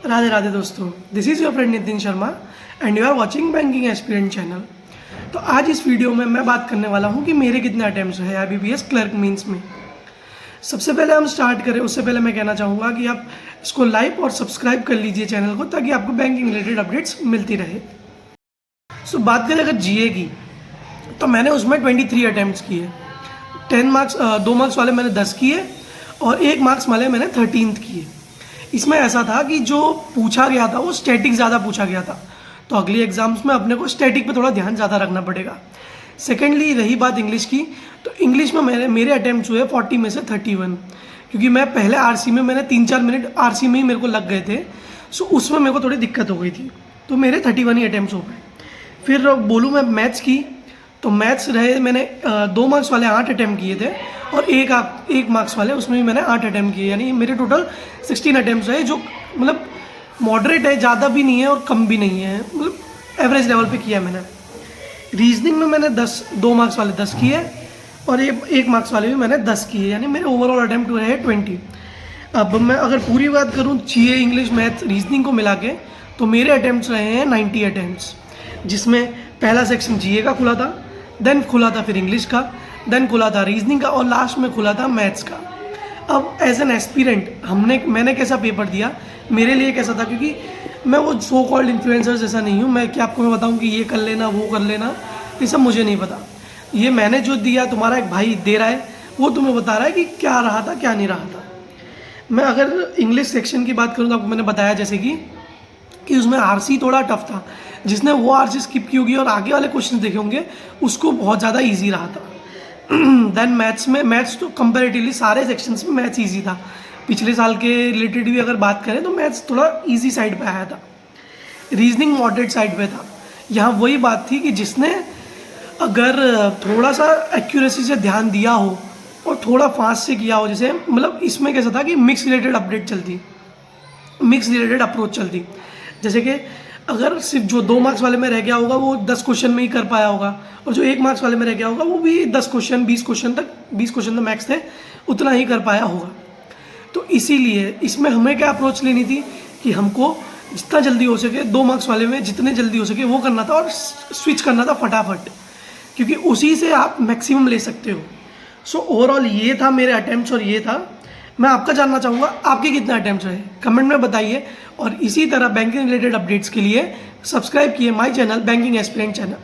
राधे राधे दोस्तों, this is your friend Nitin Sharma and you are watching banking aspirant channel. तो आज इस वीडियो में मैं बात करने वाला हूं कि मेरे कितने अटैम्प्ट्स हैं IBPS क्लर्क मीन्स में। सबसे पहले हम स्टार्ट करें उससे पहले मैं कहना चाहूँगा कि आप इसको लाइक और सब्सक्राइब कर लीजिए चैनल को, ताकि आपको बैंकिंग रिलेटेड अपडेट्स मिलती रहे। सो बात करें अगर GA की, तो मैंने उसमें 23 अटैम्प्ट्स किए। 10 मार्क्स 2 मार्क्स वाले मैंने 10 किए और 1 मार्क्स वाले मैंने 13th किए। इसमें ऐसा था कि जो पूछा गया था वो स्टैटिक ज़्यादा पूछा गया था, तो अगली एग्जाम्स में अपने को स्टैटिक पे थोड़ा ध्यान ज़्यादा रखना पड़ेगा। सेकेंडली रही बात इंग्लिश की, तो इंग्लिश में मेरे अटैम्प्ट्स हुए 40 में से 31, क्योंकि मैं पहले RC में मैंने 3-4 मिनट RC में ही मेरे को लग गए थे। सो उसमें मेरे को थोड़ी दिक्कत हो गई थी, तो मेरे 31 ही अटैम्प्ट्स हो गए। फिर बोलूँ मैं मैथ्स की, तो मैथ्स रहे मैंने 2 मार्क्स वाले 8 अटैम्प्ट किए थे और एक मार्क्स वाले उसमें भी मैंने 8 अटैम्प्ट किए, यानी मेरे टोटल 16 अटैम्प्ट्स रहे, जो मतलब मॉडरेट है, ज़्यादा भी नहीं है और कम भी नहीं है, मतलब एवरेज लेवल पे किया मैंने। रीजनिंग में मैंने 2 मार्क्स वाले 10 किए और एक मार्क्स वाले भी मैंने 10 किए, यानी मेरे ओवरऑल अटैम्प्ट रहे 20। अब मैं अगर पूरी बात करूँ GA, इंग्लिश, मैथ, रीजनिंग को मिला के, तो मेरे अटैम्प्ट्स रहे हैं 90 अटैम्प्ट्स, जिसमें पहला सेक्शन GA का खुला था, देन खुला था फिर इंग्लिश का, देन खुला था रीजनिंग का और लास्ट में खुला था मैथ्स का। अब एज एन एस्पिरेंट मैंने कैसा पेपर दिया, मेरे लिए कैसा था, क्योंकि मैं वो सो कॉल्ड इन्फ्लुएंसर जैसा नहीं हूँ मैं कि आपको मैं बताऊँ कि ये कर लेना वो कर लेना, ये सब मुझे नहीं पता। ये मैंने जो दिया, तुम्हारा एक भाई दे रहा है, वो तुम्हें बता रहा है कि क्या रहा था क्या नहीं रहा था। मैं अगर इंग्लिश सेक्शन की बात करूँ तो आपको मैंने बताया जैसे कि उसमें RC थोड़ा टफ था, जिसने वो RC स्किप की होगी और आगे वाले क्वेश्चन देखे होंगे उसको बहुत ज़्यादा इजी रहा था। देन मैथ्स तो कंपैरेटिवली सारे सेक्शंस में मैथ्स इजी था। पिछले साल के रिलेटेड भी अगर बात करें तो मैथ्स थोड़ा इजी साइड पे आया था। रीजनिंग मॉडरेट साइड पे था। यहाँ वही बात थी कि जिसने अगर थोड़ा सा एक्यूरेसी से ध्यान दिया हो और थोड़ा फास्ट से किया हो, जैसे मतलब इसमें कैसा था कि मिक्स रिलेटेड अप्रोच चलती, जैसे कि अगर सिर्फ जो 2 मार्क्स वाले में रह गया होगा वो 10 क्वेश्चन में ही कर पाया होगा, और जो 1 मार्क्स वाले में रह गया होगा वो भी 20 क्वेश्चन तक मैक्स थे, उतना ही कर पाया होगा। तो इसीलिए इसमें हमें क्या अप्रोच लेनी थी कि हमको जितना जल्दी हो सके 2 मार्क्स वाले में जितने जल्दी हो सके वो करना था और स्विच करना था फटाफट, क्योंकि उसी से आप मैक्सिमम ले सकते हो। सो ओवरऑल ये था मेरे अटैम्प्ट्स और ये था। मैं आपका जानना चाहूँगा आपके कितने अटैम्प्ट्स रहे, कमेंट में बताइए। और इसी तरह बैंकिंग रिलेटेड अपडेट्स के लिए सब्सक्राइब किए my channel banking aspirant channel.